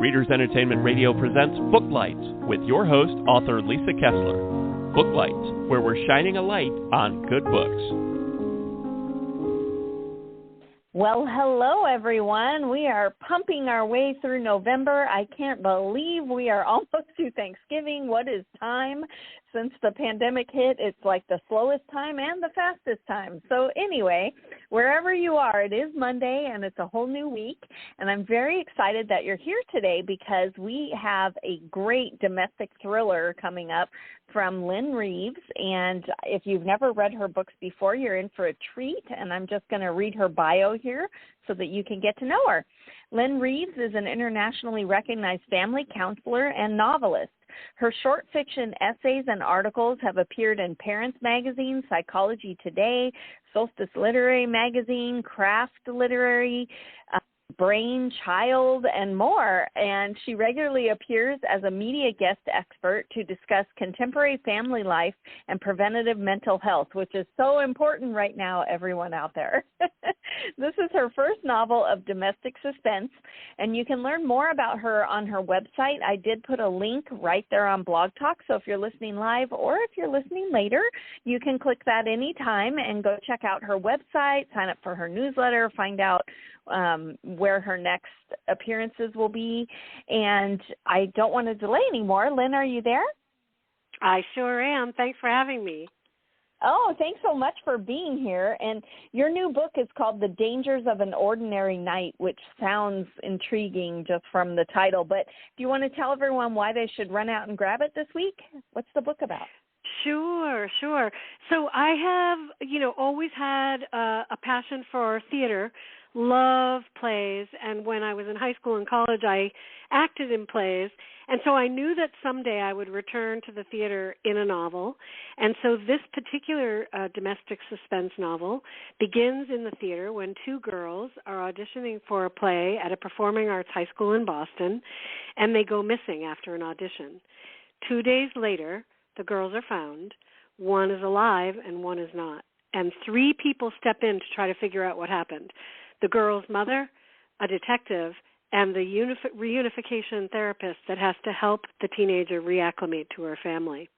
Readers Entertainment Radio presents Booklights with your host, author Lisa Kessler. Booklights, where we're shining a light on good books. Well, hello, everyone. We are pumping our way through November. I can't believe we are almost to Thanksgiving. What is time? Since the pandemic hit, it's like the slowest time and the fastest time. So anyway, wherever you are, it is Monday, and it's a whole new week. And I'm very excited that you're here today because we have a great domestic thriller coming up from Lynne Reeves. And if you've never read her books before, you're in for a treat. And I'm just going to read her bio here so that you can get to know her. Lynne Reeves is an internationally recognized family counselor and novelist. Her short fiction essays and articles have appeared in Parents Magazine, Psychology Today, Solstice Literary Magazine, Craft Literary, Brain, Child, and more. And she regularly appears as a media guest expert to discuss contemporary family life and preventative mental health, which is so important right now, everyone out there. This is her first novel of domestic suspense, and you can learn more about her on her website. I did put a link right there on Blog Talk, so if you're listening live or if you're listening later, you can click that anytime and go check out her website, sign up for her newsletter, find out where her next appearances will be. And I don't want to delay anymore. Lynne, are you there? I sure am. Thanks for having me. Oh, thanks so much for being here. And your new book is called The Dangers of an Ordinary Night, which sounds intriguing just from the title. But do you want to tell everyone why they should run out and grab it this week? What's the book about? Sure. So I have, always had a passion for theater, love plays, and when I was in high school and college, I acted in plays, and so I knew that someday I would return to the theater in a novel, and so this particular domestic suspense novel begins in the theater when two girls are auditioning for a play at a performing arts high school in Boston, and they go missing after an audition. 2 days later, the girls are found. One is alive and one is not, and 3 people step in to try to figure out what happened. The girl's mother, a detective, and the reunification therapist that has to help the teenager reacclimate to her family.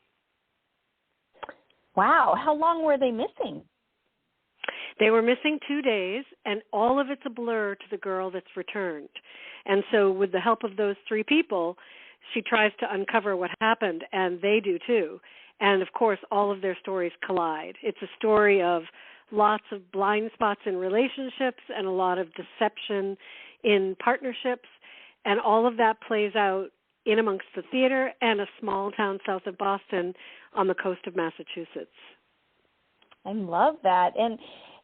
Wow. How long were they missing? They were missing 2 days, and all of it's a blur to the girl that's returned. And so with the help of those 3 people, she tries to uncover what happened, and they do too. And, of course, all of their stories collide. It's a story of lots of blind spots in relationships and a lot of deception in partnerships, and all of that plays out in amongst the theater and a small town south of Boston on the coast of Massachusetts. I love that. And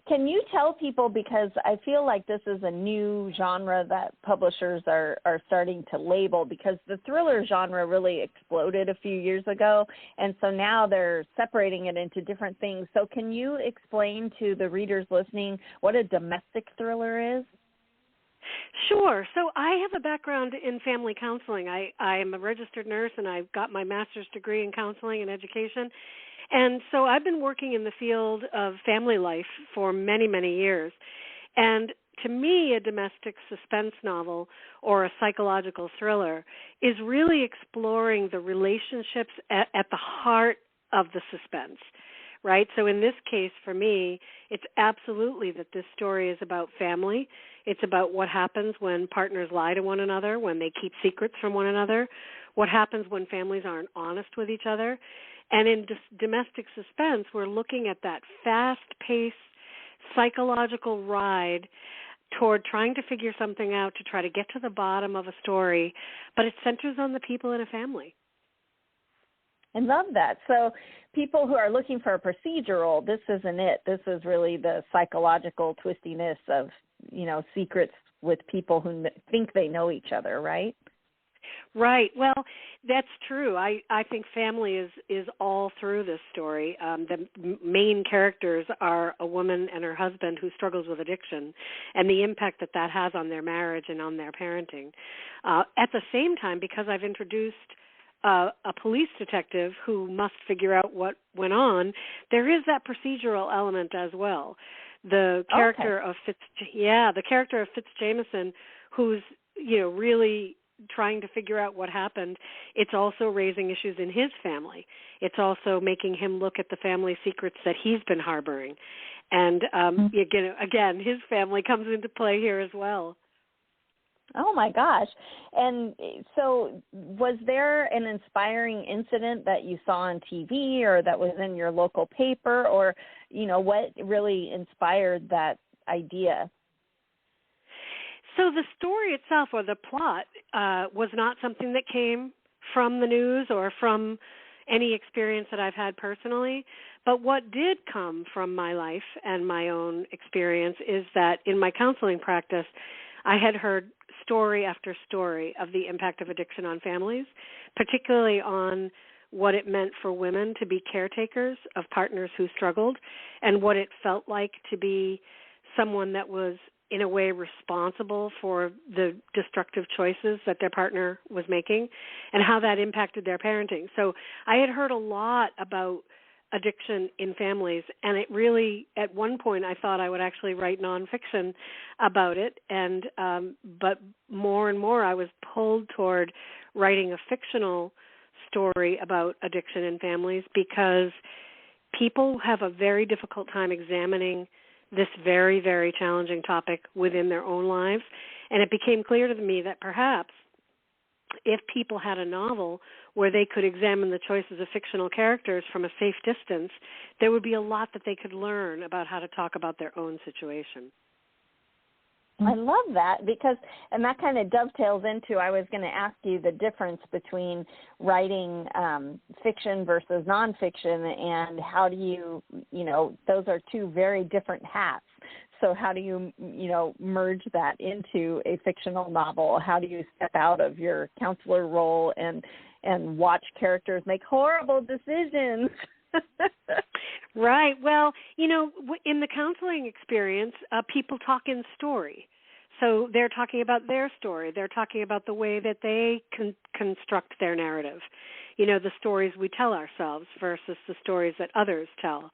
can you tell people, because I feel like this is a new genre that publishers are starting to label, because the thriller genre really exploded a few years ago, and so now they're separating it into different things. So can you explain to the readers listening what a domestic thriller is? Sure. So I have a background in family counseling. I am a registered nurse, and I've got my master's degree in counseling and education. And so I've been working in the field of family life for many, many years. And to me, a domestic suspense novel or a psychological thriller is really exploring the relationships at the heart of the suspense, right? So in this case, for me, it's absolutely that this story is about family. It's about what happens when partners lie to one another, when they keep secrets from one another, what happens when families aren't honest with each other. And in domestic suspense, we're looking at that fast-paced psychological ride toward trying to figure something out to try to get to the bottom of a story, but it centers on the people in a family. I love that. So people who are looking for a procedural, this isn't it. This is really the psychological twistiness of, secrets with people who think they know each other, right? Right. Well, that's true. I think family is all through this story. The main characters are a woman and her husband who struggles with addiction and the impact that has on their marriage and on their parenting. At the same time, because I've introduced a police detective who must figure out what went on, there is that procedural element as well. The character Okay. of the character of Fitz Jameson, who's really trying to figure out what happened. It's also raising issues in his family. It's also making him look at the family secrets that he's been harboring, and again, his family comes into play here as well. Oh my gosh. And so was there an inspiring incident that you saw on TV or that was in your local paper, or, what really inspired that idea? So the story itself, or the plot, was not something that came from the news or from any experience that I've had personally. But what did come from my life and my own experience is that in my counseling practice, I had heard story after story of the impact of addiction on families, particularly on what it meant for women to be caretakers of partners who struggled, and what it felt like to be someone that was in a way responsible for the destructive choices that their partner was making, and how that impacted their parenting. So I had heard a lot about addiction in families, and it really, at one point, I thought I would actually write nonfiction about it, and but more and more I was pulled toward writing a fictional story about addiction in families, because people have a very difficult time examining this very, very challenging topic within their own lives, and it became clear to me that perhaps if people had a novel where they could examine the choices of fictional characters from a safe distance, there would be a lot that they could learn about how to talk about their own situation. I love that, and that kind of dovetails into, I was going to ask you the difference between writing fiction versus nonfiction, and how do you, those are two very different hats. So how do you, merge that into a fictional novel? How do you step out of your counselor role and watch characters make horrible decisions? Right. Well, in the counseling experience, people talk in story. So they're talking about their story. They're talking about the way that they construct their narrative, the stories we tell ourselves versus the stories that others tell.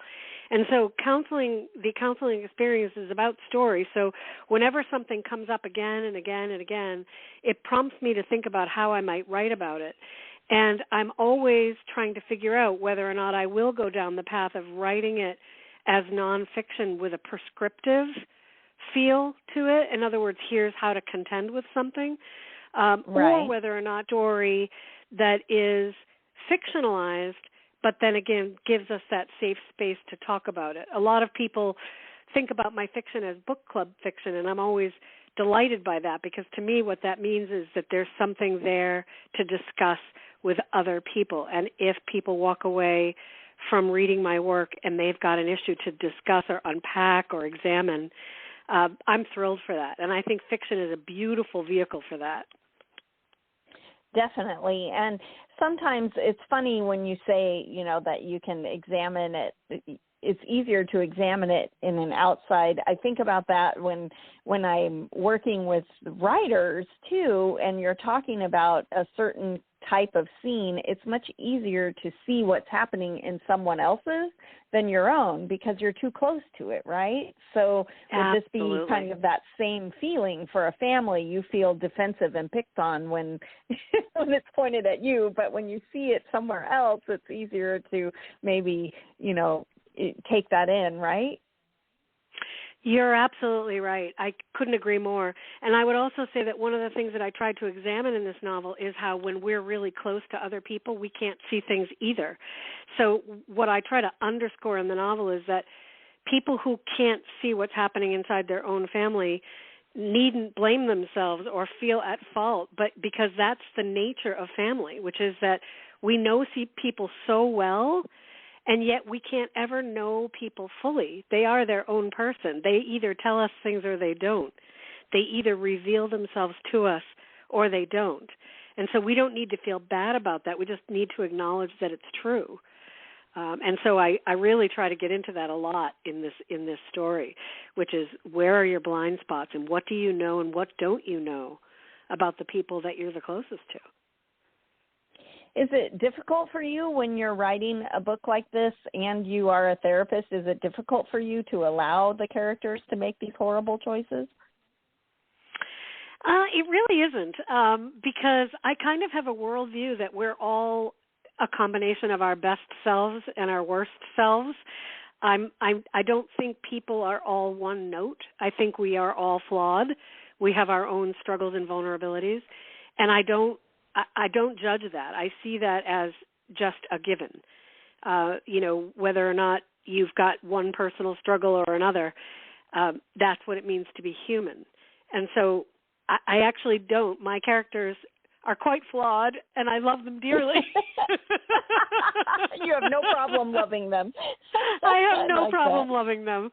And so the counseling experience is about story. So whenever something comes up again and again and again, it prompts me to think about how I might write about it. And I'm always trying to figure out whether or not I will go down the path of writing it as nonfiction with a prescriptive feel to it. In other words, here's how to contend with something, or whether or not story that is fictionalized, but then again gives us that safe space to talk about it. A lot of people think about my fiction as book club fiction, and I'm always delighted by that, because to me what that means is that there's something there to discuss with other people. And if people walk away from reading my work and they've got an issue to discuss or unpack or examine, I'm thrilled for that. And I think fiction is a beautiful vehicle for that. Definitely. And sometimes it's funny when you say, that you can examine it. It's easier to examine it in an outside. I think about that when I'm working with writers too, and you're talking about a certain type of scene, it's much easier to see what's happening in someone else's than your own, because you're too close to it, right? So would this be kind of that same feeling for a family? You feel defensive and picked on when it's pointed at you, but when you see it somewhere else, it's easier to maybe, take that in, right? You're absolutely right. I couldn't agree more. And I would also say that one of the things that I tried to examine in this novel is how when we're really close to other people, we can't see things either. So what I try to underscore in the novel is that people who can't see what's happening inside their own family needn't blame themselves or feel at fault, but because that's the nature of family, which is that we see people so well, and yet we can't ever know people fully. They are their own person. They either tell us things or they don't. They either reveal themselves to us or they don't. And so we don't need to feel bad about that. We just need to acknowledge that it's true. And so I really try to get into that a lot in this story, which is, where are your blind spots, and what do you know and what don't you know about the people that you're the closest to? Is it difficult for you when you're writing a book like this and you are a therapist? Is it difficult for you to allow the characters to make these horrible choices? It really isn't, because I kind of have a worldview that we're all a combination of our best selves and our worst selves. I don't think people are all one note. I think we are all flawed. We have our own struggles and vulnerabilities, and I don't judge that. I see that as just a given. Whether or not you've got one personal struggle or another, that's what it means to be human. And so I actually don't. My characters are quite flawed, and I love them dearly. You have no problem loving them. I have no problem loving them.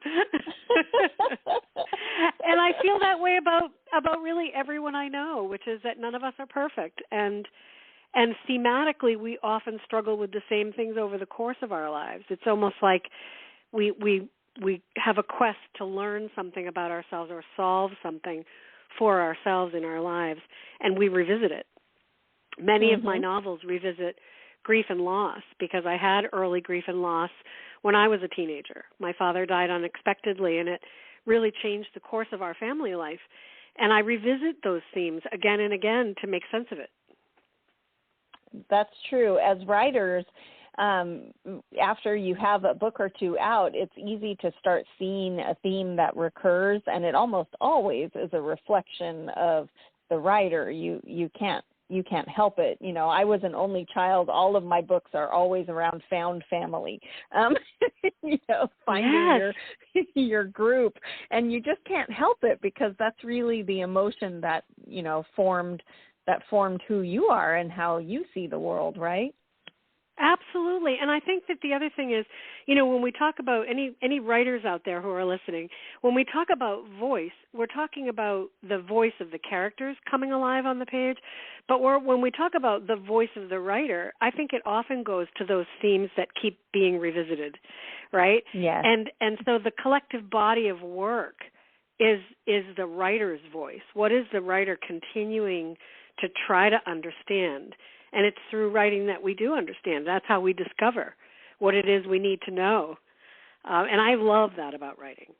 And I feel that way about really everyone I know, which is that none of us are perfect. And thematically, we often struggle with the same things over the course of our lives. It's almost like we have a quest to learn something about ourselves or solve something for ourselves in our lives, and we revisit it. Many of my novels revisit grief and loss because I had early grief and loss when I was a teenager. My father died unexpectedly, and it really changed the course of our family life. And I revisit those themes again and again to make sense of it. That's true. As writers, after you have a book or two out, it's easy to start seeing a theme that recurs, and it almost always is a reflection of the writer. You can't help it. I was an only child. All of my books are always around found family, finding your group, and you just can't help it because that's really the emotion that formed who you are and how you see the world, right? Absolutely. And I think that the other thing is, when we talk about any writers out there who are listening, when we talk about voice, we're talking about the voice of the characters coming alive on the page. But when we talk about the voice of the writer, I think it often goes to those themes that keep being revisited, right? Yes. And so the collective body of work is the writer's voice. What is the writer continuing to try to understand? And it's through writing that we do understand. That's how we discover what it is we need to know. And I love that about writing.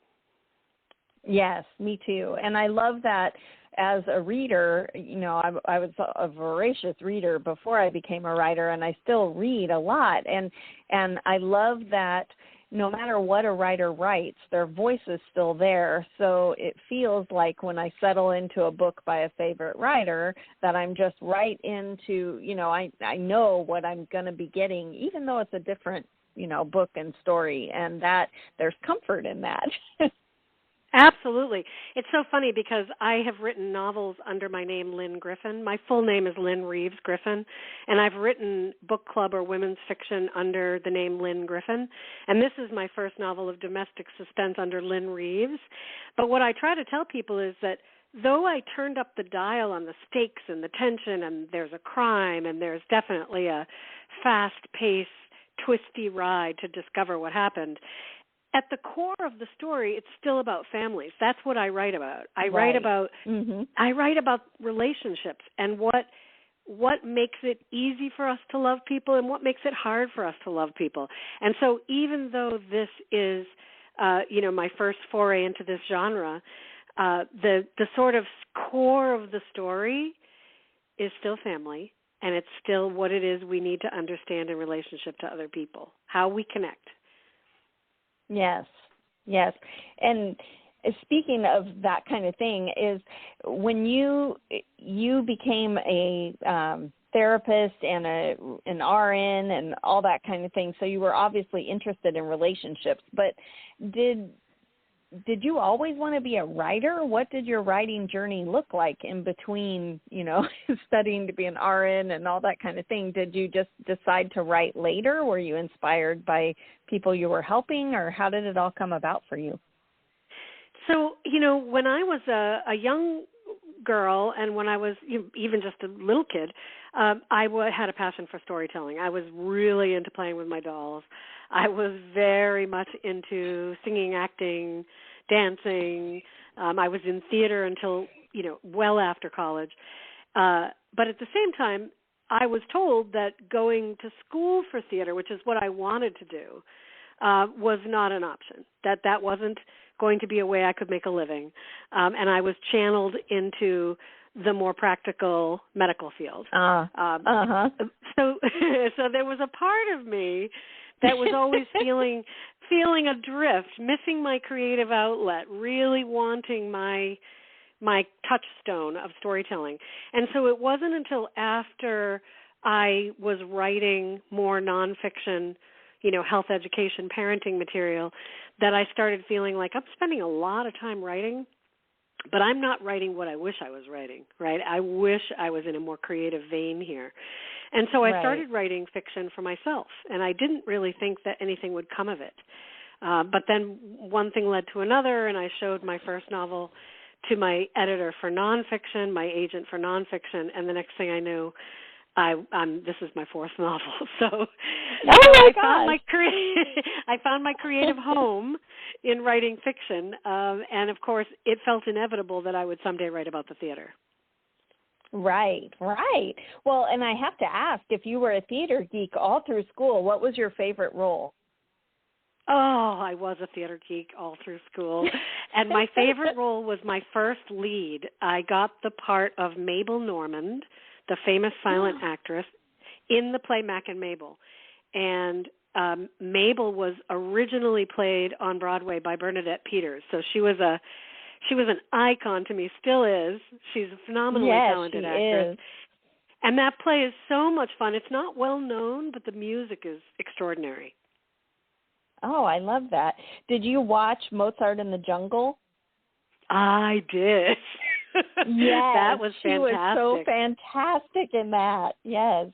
Yes, me too. And I love that as a reader. I was a voracious reader before I became a writer, and I still read a lot. And I love that no matter what a writer writes, their voice is still there. So it feels like when I settle into a book by a favorite writer that I'm just right into, I know what I'm going to be getting, even though it's a different, book and story, and that there's comfort in that. Absolutely. It's so funny because I have written novels under my name, Lynne Griffin. My full name is Lynne Reeves Griffin, and I've written book club or women's fiction under the name Lynne Griffin. And this is my first novel of domestic suspense under Lynne Reeves. But what I try to tell people is that though I turned up the dial on the stakes and the tension, and there's a crime, and there's definitely a fast-paced, twisty ride to discover what happened, at the core of the story, it's still about families. That's what I write about. I write about relationships and what makes it easy for us to love people and what makes it hard for us to love people. And so even though this is my first foray into this genre, the sort of core of the story is still family, and it's still what it is we need to understand in relationship to other people, how we connect. Yes. And speaking of that kind of thing, is when you became a therapist and an RN and all that kind of thing, so you were obviously interested in relationships, but did you always want to be a writer? What did your writing journey look like in between, studying to be an RN and all that kind of thing? Did you just decide to write later? Were you inspired by people you were helping, or how did it all come about for you? So, when I was a young girl and when I was even just a little kid, I had a passion for storytelling. I was really into playing with my dolls. I was very much into singing, acting, dancing. I was in theater until, well after college. But at the same time, I was told that going to school for theater, which is what I wanted to do, was not an option, that wasn't going to be a way I could make a living. And I was channeled into the more practical medical field. So there was a part of me that was always feeling adrift, missing my creative outlet, really wanting my touchstone of storytelling. And so it wasn't until after I was writing more nonfiction, health education, parenting material, that I started feeling like I'm spending a lot of time writing, but I'm not writing what I wish I was writing, right? I wish I was in a more creative vein here. And so I started writing fiction for myself, and I didn't really think that anything would come of it. But then one thing led to another, and I showed my first novel to my editor for nonfiction, my agent for nonfiction, and the next thing I knew, this is my fourth novel. So, I found my creative home in writing fiction, and of course, it felt inevitable that I would someday write about the theater. Right. Well, and I have to ask, if you were a theater geek all through school, what was your favorite role? Oh, I was a theater geek all through school. And my favorite role was my first lead. I got the part of Mabel Normand, the famous silent actress, in the play Mac and Mabel. And Mabel was originally played on Broadway by Bernadette Peters. So she was an icon to me, still is. She's a phenomenally talented actress. Is. And that play is so much fun. It's not well known, but the music is extraordinary. Oh, I love that. Did you watch Mozart in the Jungle? I did. Yes, that was fantastic. She was so fantastic in that. Yes.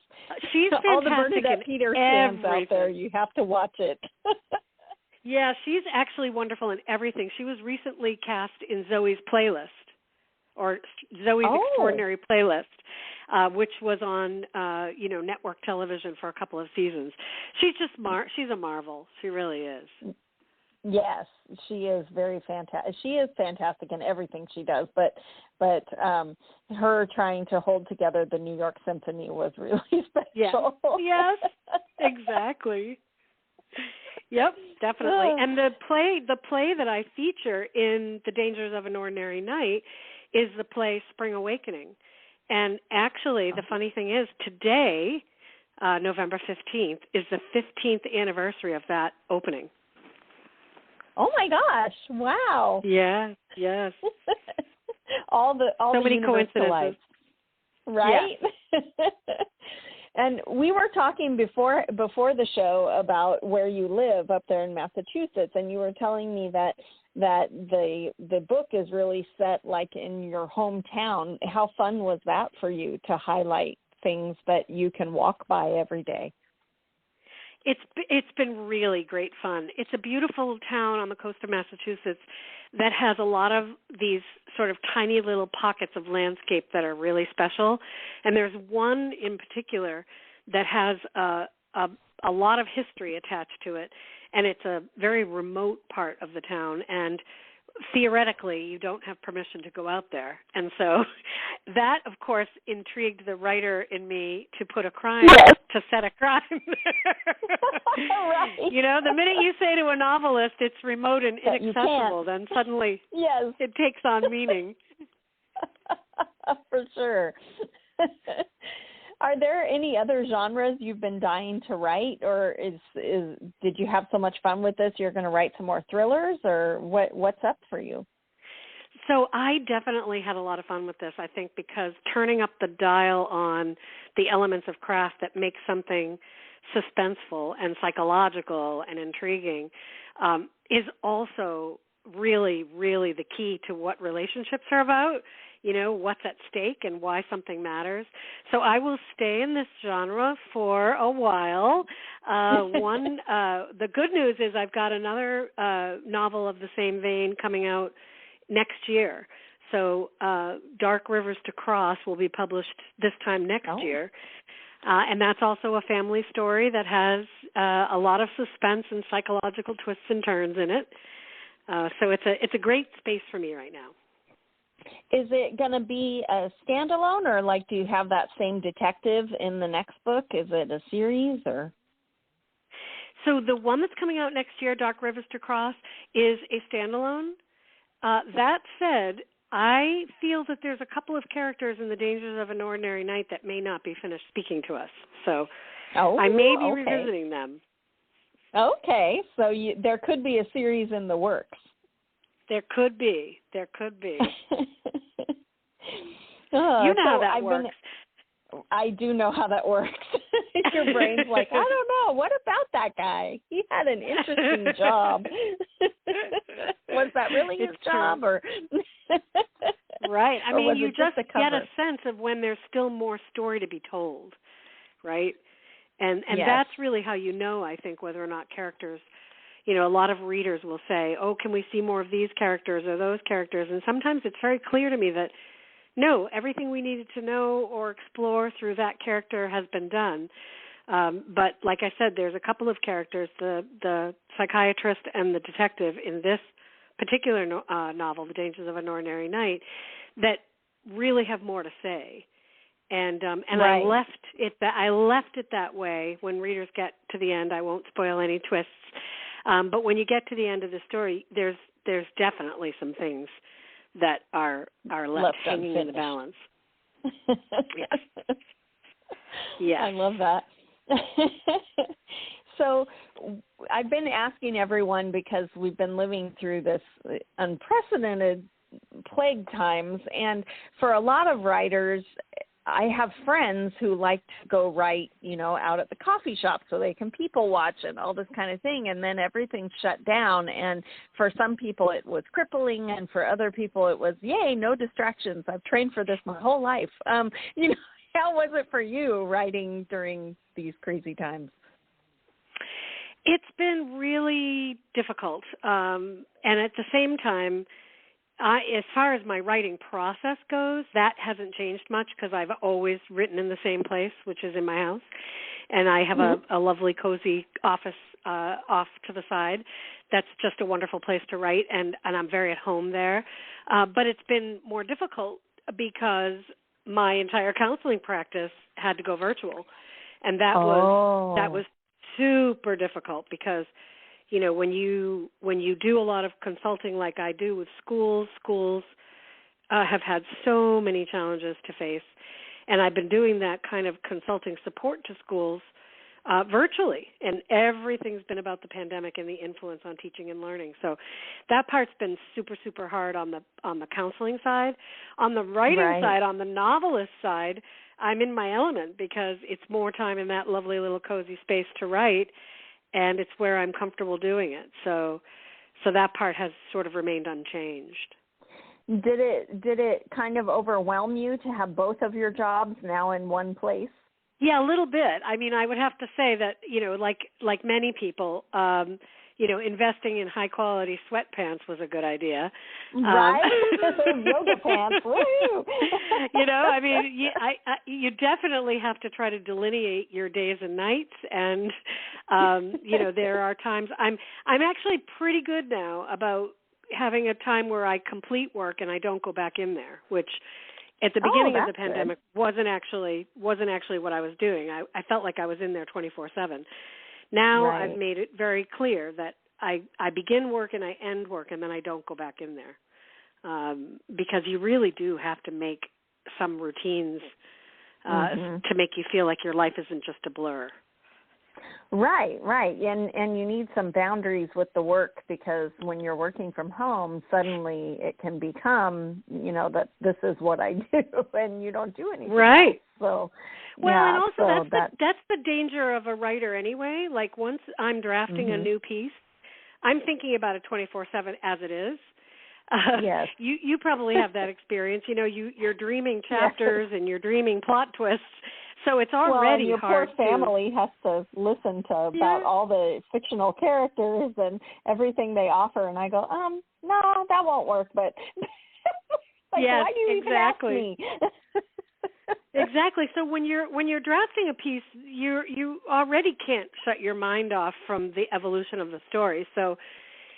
She's fantastic. All the Bernadette Peters fans out there, you have to watch it. Yeah, she's actually wonderful in everything. She was recently cast in Zoe's Playlist, or Zoe's Extraordinary Playlist, which was on network television for a couple of seasons. She's just she's a marvel. She really is. Yes, she is very fantastic. She is fantastic in everything she does, but her trying to hold together the New York Symphony was really special. Yes, exactly. Yep, definitely. And the play that I feature in The Dangers of an Ordinary Night is the play Spring Awakening. And actually, the funny thing is, today, November 15th, is the 15th anniversary of that opening. Oh my gosh! Wow. Yeah. Yes. all so the many coincidences, right? Yeah. And we were talking before the show about where you live up there in Massachusetts, and you were telling me that the book is really set like in your hometown. How fun was that for you to highlight things that you can walk by every day? It's been really great fun. It's a beautiful town on the coast of Massachusetts that has a lot of these sort of tiny little pockets of landscape that are really special. And there's one in particular that has a lot of history attached to it, and it's a very remote part of the town. And theoretically, you don't have permission to go out there. And so that, of course, intrigued the writer in me to put a crime, to set a crime there. Right. The minute you say to a novelist it's remote and inaccessible, then suddenly it takes on meaning. For sure. Are there any other genres you've been dying to write, or did you have so much fun with this you're going to write some more thrillers, or what's up for you? So I definitely had a lot of fun with this, I think, because turning up the dial on the elements of craft that make something suspenseful and psychological and intriguing is also really, really the key to what relationships are about. What's at stake and why something matters. So I will stay in this genre for a while. The good news is I've got another novel of the same vein coming out next year. So Dark Rivers to Cross will be published this time next year. And that's also a family story that has a lot of suspense and psychological twists and turns in it. So it's a great space for me right now. Is it going to be a standalone, or like do you have that same detective in the next book? Is it a series or? So the one that's coming out next year, Dark Rivers to Cross, is a standalone. That said, I feel that there's a couple of characters in The Dangers of an Ordinary Night that may not be finished speaking to us. So I may be revisiting them. Okay, so there could be a series in the works. There could be. You know how that works. I do know how that works. Your brain's like, I don't know. What about that guy? He had an interesting job. Was that really his job? Or right. I mean, you just get a sense of when there's still more story to be told, right? And yes. That's really how you know, I think, whether or not characters, a lot of readers will say, oh, can we see more of these characters or those characters? And sometimes it's very clear to me that, no, everything we needed to know or explore through that character has been done. But like I said, there's a couple of characters, the psychiatrist and the detective in this particular novel, The Dangers of an Ordinary Night, that really have more to say. And right. I left it that way. When readers get to the end, I won't spoil any twists. But when you get to the end of the story, there's definitely some things that are left hanging unfinished. in the balance. Yes. Yes. I love that. So I've been asking everyone, because we've been living through this unprecedented plague times, and for a lot of writers, I have friends who like to go write, out at the coffee shop so they can people watch and all this kind of thing. And then everything shut down. And for some people it was crippling. And for other people it was, yay, no distractions. I've trained for this my whole life. How was it for you writing during these crazy times? It's been really difficult. And at the same time, as far as my writing process goes, that hasn't changed much because I've always written in the same place, which is in my house. And I have a lovely, cozy office off to the side. That's just a wonderful place to write, and I'm very at home there. But it's been more difficult because my entire counseling practice had to go virtual. And that was super difficult because when you do a lot of consulting like I do with schools have had so many challenges to face. And I've been doing that kind of consulting support to schools virtually. And everything's been about the pandemic and the influence on teaching and learning. So that part's been super, super hard on the counseling side. On the writing side, on the novelist side, I'm in my element because it's more time in that lovely little cozy space to write. And it's where I'm comfortable doing it. So that part has sort of remained unchanged. Did it kind of overwhelm you to have both of your jobs now in one place? Yeah, a little bit. I mean, I would have to say that, like many people, investing in high quality sweatpants was a good idea. Right? Yoga pants. Woo! I mean, you definitely have to try to delineate your days and nights, and there are times I'm actually pretty good now about having a time where I complete work and I don't go back in there, which at the beginning of the pandemic wasn't actually what I was doing. I felt like I was in there 24/7. Now I've made it very clear that I begin work and I end work, and then I don't go back in there because you really do have to make some routines to make you feel like your life isn't just a blur. Right. And you need some boundaries with the work, because when you're working from home, suddenly it can become, that this is what I do, and you don't do anything else. So, and also that's the danger of a writer anyway. Like once I'm drafting a new piece, I'm thinking about it 24/7 as it is. Yes. You probably have that experience. You're dreaming chapters and you're dreaming plot twists. So it's already your hard. Poor family has to listen to about all the fictional characters and everything they offer, and I go, no, that won't work. But why do you even ask me? Exactly. So when you're drafting a piece, you already can't shut your mind off from the evolution of the story. So,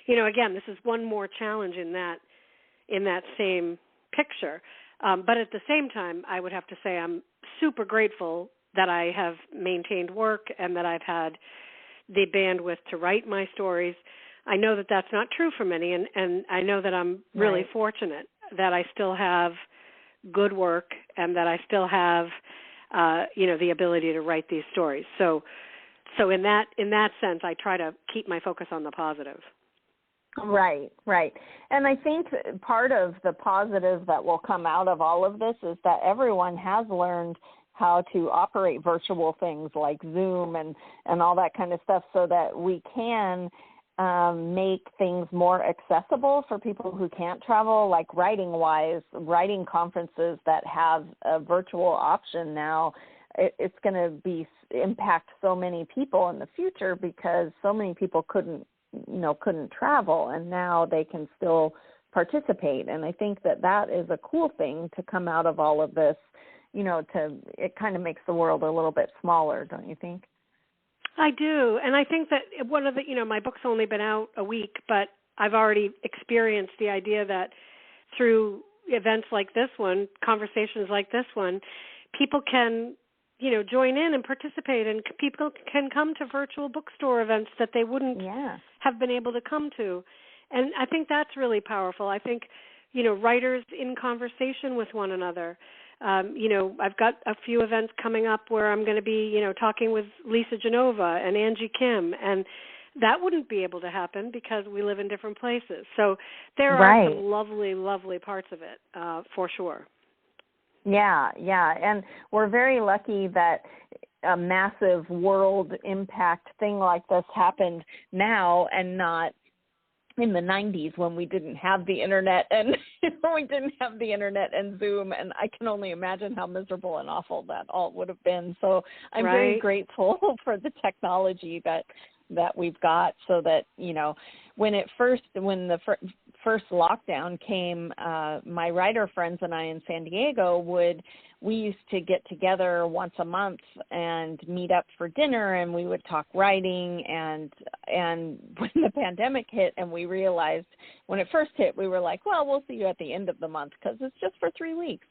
again, this is one more challenge in that same picture. But at the same time, I would have to say I'm super grateful that I have maintained work and that I've had the bandwidth to write my stories. I know that that's not true for many, and I know that I'm really fortunate that I still have good work and that I still have, the ability to write these stories. So in that sense, I try to keep my focus on the positive. Right. And I think part of the positive that will come out of all of this is that everyone has learned how to operate virtual things like Zoom and all that kind of stuff so that we can make things more accessible for people who can't travel, like writing conferences that have a virtual option now. It's going to impact so many people in the future because so many people couldn't travel, and now they can still participate. And I think that is a cool thing to come out of all of this, it kind of makes the world a little bit smaller, don't you think? I do. And I think that one of the, my book's only been out a week, but I've already experienced the idea that through events like this one, conversations like this one, people can join in and participate, and people can come to virtual bookstore events that they wouldn't have been able to come to. And I think that's really powerful. I think, writers in conversation with one another. I've got a few events coming up where I'm going to be, talking with Lisa Genova and Angie Kim, and that wouldn't be able to happen because we live in different places. So there are some lovely, lovely parts of it, for sure. Yeah, and we're very lucky that a massive world impact thing like this happened now and not in the 90s when we didn't have the internet and Zoom, and I can only imagine how miserable and awful that all would have been. So I'm very grateful for the technology that we've got, so that when the first lockdown came, my writer friends and I in San Diego we used to get together once a month and meet up for dinner, and we would talk writing. And when the pandemic hit and we realized when it first hit, we were like, well, we'll see you at the end of the month because it's just for 3 weeks.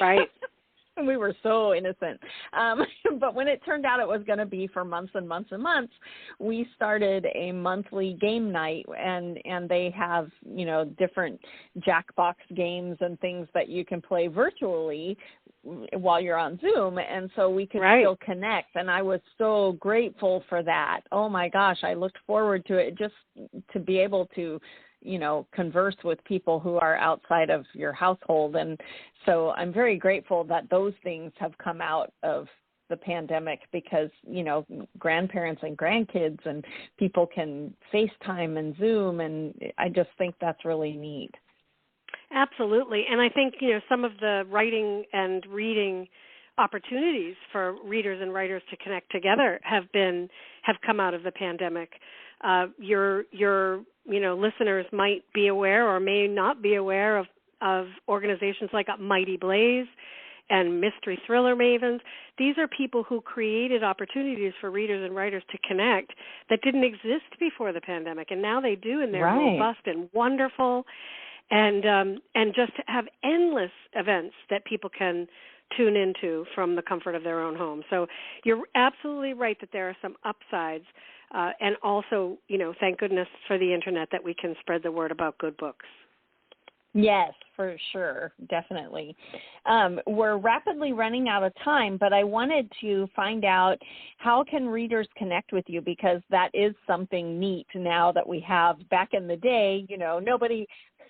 Right. And we were so innocent. But when it turned out it was going to be for months and months and months, we started a monthly game night, and they have, different Jackbox games and things that you can play virtually while you're on Zoom. And so we could still connect. And I was so grateful for that. Oh my gosh, I looked forward to it just to be able to converse with people who are outside of your household. And so I'm very grateful that those things have come out of the pandemic because, grandparents and grandkids and people can FaceTime and Zoom. And I just think that's really neat. Absolutely. And I think, some of the writing and reading opportunities for readers and writers to connect together have come out of the pandemic. Your listeners might be aware or may not be aware of organizations like Mighty Blaze and Mystery Thriller Mavens. These are people who created opportunities for readers and writers to connect that didn't exist before the pandemic, and now they do, and they're robust and wonderful, and just have endless events that people can tune into from the comfort of their own home. So you're absolutely right that there are some upsides. And also, thank goodness for the internet that we can spread the word about good books. Yes, for sure. Definitely. We're rapidly running out of time, but I wanted to find out how can readers connect with you, because that is something neat now that we have. Back in the day,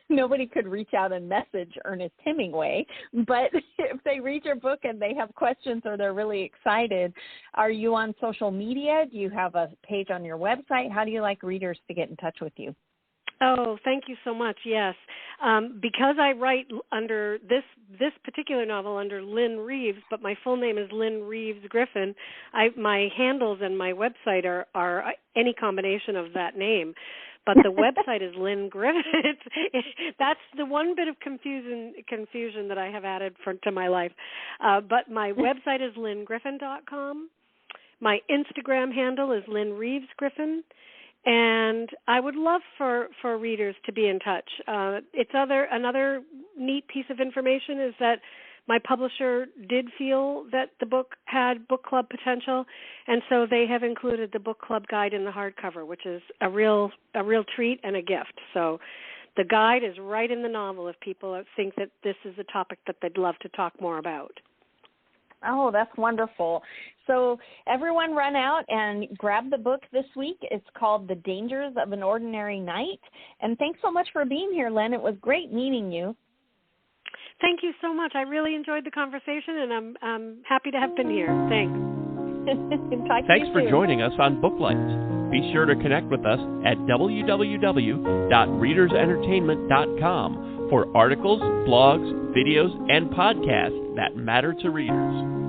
nobody could reach out and message Ernest Hemingway, but if they read your book and they have questions or they're really excited, are you on social media? Do you have a page on your website? How do you like readers to get in touch with you? Oh, thank you so much. Yes. Because I write under this particular novel under Lynne Reeves, but my full name is Lynne Reeves Griffin, my handles and my website are any combination of that name. But the website is Lynne Griffin. That's the one bit of confusion that I have added to my life. But my website is lynnegriffin.com. My Instagram handle is Lynne Reeves Griffin. And I would love for readers to be in touch. Another neat piece of information is that my publisher did feel that the book had book club potential, and so they have included the book club guide in the hardcover, which is a real treat and a gift. So the guide is right in the novel if people think that this is a topic that they'd love to talk more about. Oh, that's wonderful. So everyone run out and grab the book this week. It's called The Dangers of an Ordinary Night. And thanks so much for being here, Lynne. It was great meeting you. Thank you so much. I really enjoyed the conversation, and I'm happy to have been here. Thanks. Thanks for joining us on Booklights. Be sure to connect with us at www.readersentertainment.com for articles, blogs, videos, and podcasts that matter to readers.